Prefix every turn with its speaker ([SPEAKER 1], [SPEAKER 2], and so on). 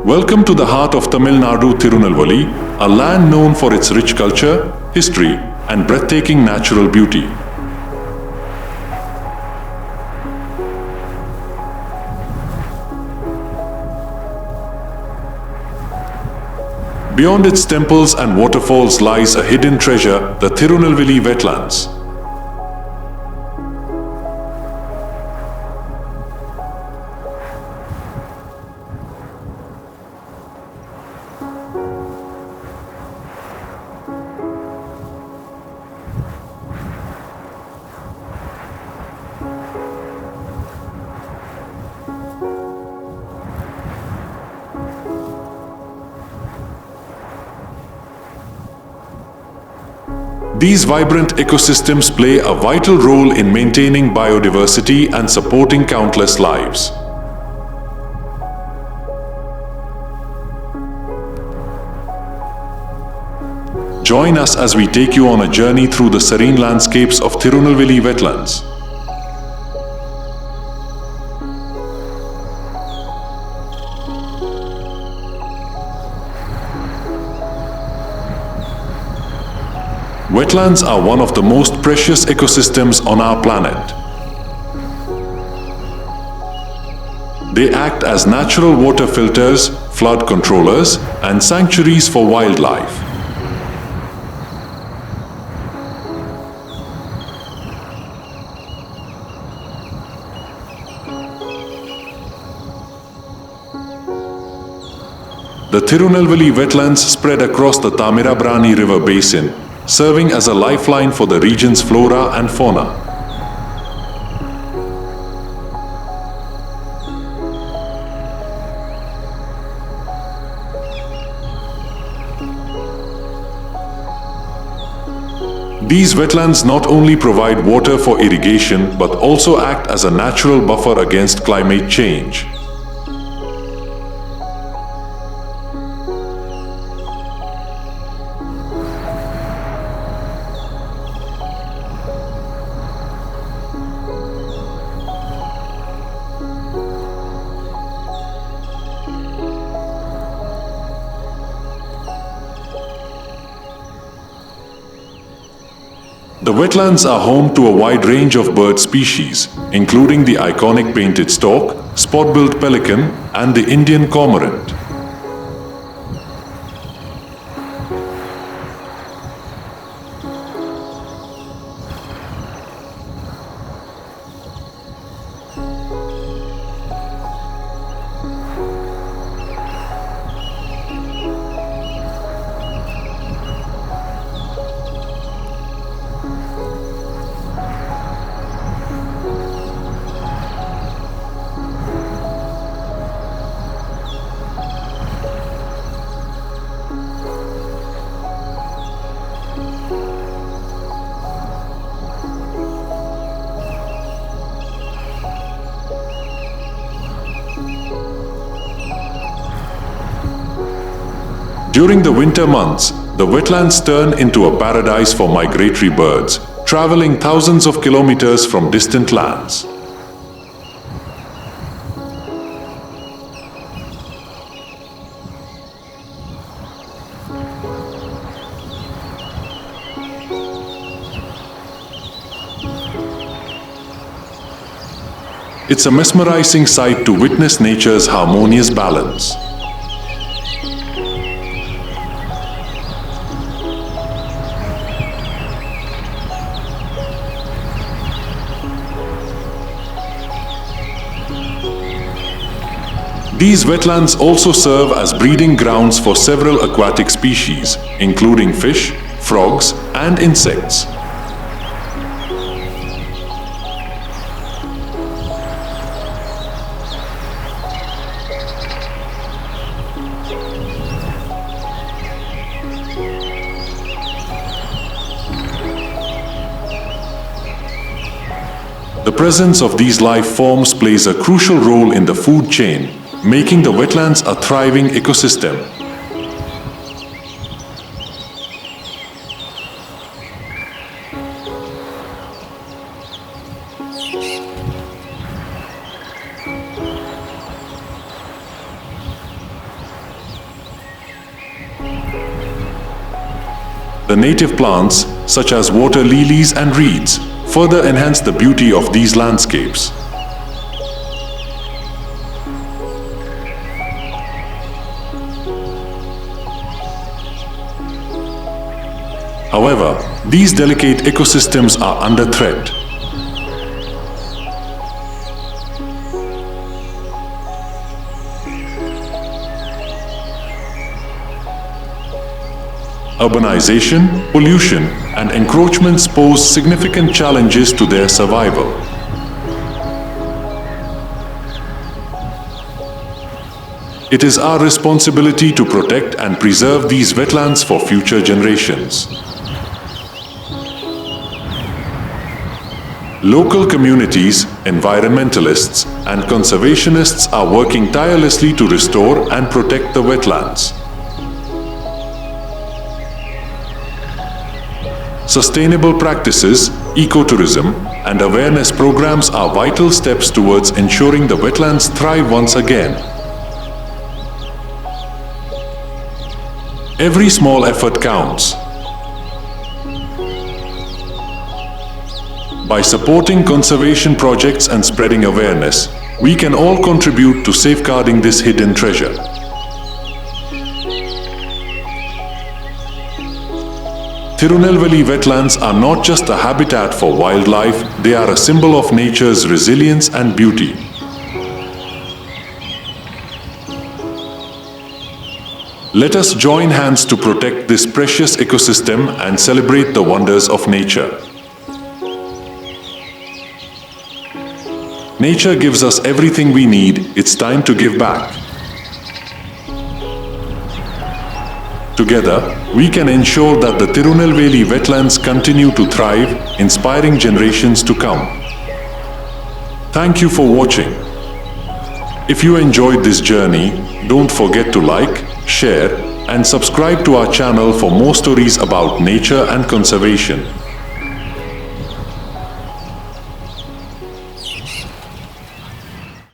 [SPEAKER 1] Welcome to the heart of Tamil Nadu, Thirunelveli, a land known for its rich culture, history, and breathtaking natural beauty. Beyond its temples and waterfalls lies a hidden treasure, the Thirunelveli Wetlands. These vibrant ecosystems play a vital role in maintaining biodiversity and supporting countless lives. Join us as we take you on a journey through the serene landscapes of Thirunelveli Wetlands. Wetlands are one of the most precious ecosystems on our planet. They act as natural water filters, flood controllers, and sanctuaries for wildlife. The Thirunelveli Wetlands spread across the Tamirabrani River basin, serving as a lifeline for the region's flora and fauna. These wetlands not only provide water for irrigation but also act as a natural buffer against climate change. The wetlands are home to a wide range of bird species, including the iconic painted stork, spot-billed pelican, and the Indian cormorant. During the winter months, the wetlands turn into a paradise for migratory birds, traveling thousands of kilometers from distant lands. It's a mesmerizing sight to witness nature's harmonious balance. These wetlands also serve as breeding grounds for several aquatic species, including fish, frogs, and insects. The presence of these life forms plays a crucial role in the food chain, making the wetlands a thriving ecosystem. The native plants, such as water lilies and reeds, further enhance the beauty of these landscapes. However, these delicate ecosystems are under threat. Urbanization, pollution, and encroachments pose significant challenges to their survival. It is our responsibility to protect and preserve these wetlands for future generations. Local communities, environmentalists, and conservationists are working tirelessly to restore and protect the wetlands. Sustainable practices, ecotourism, and awareness programs are vital steps towards ensuring the wetlands thrive once again. Every small effort counts. By supporting conservation projects and spreading awareness, we can all contribute to safeguarding this hidden treasure. Thirunelveli Wetlands are not just a habitat for wildlife, they are a symbol of nature's resilience and beauty. Let us join hands to protect this precious ecosystem and celebrate the wonders of nature. Nature gives us everything we need, it's time to give back. Together, we can ensure that the Thirunelveli Wetlands continue to thrive, inspiring generations to come. Thank you for watching. If you enjoyed this journey, don't forget to like, share, and subscribe to our channel for more stories about nature and conservation.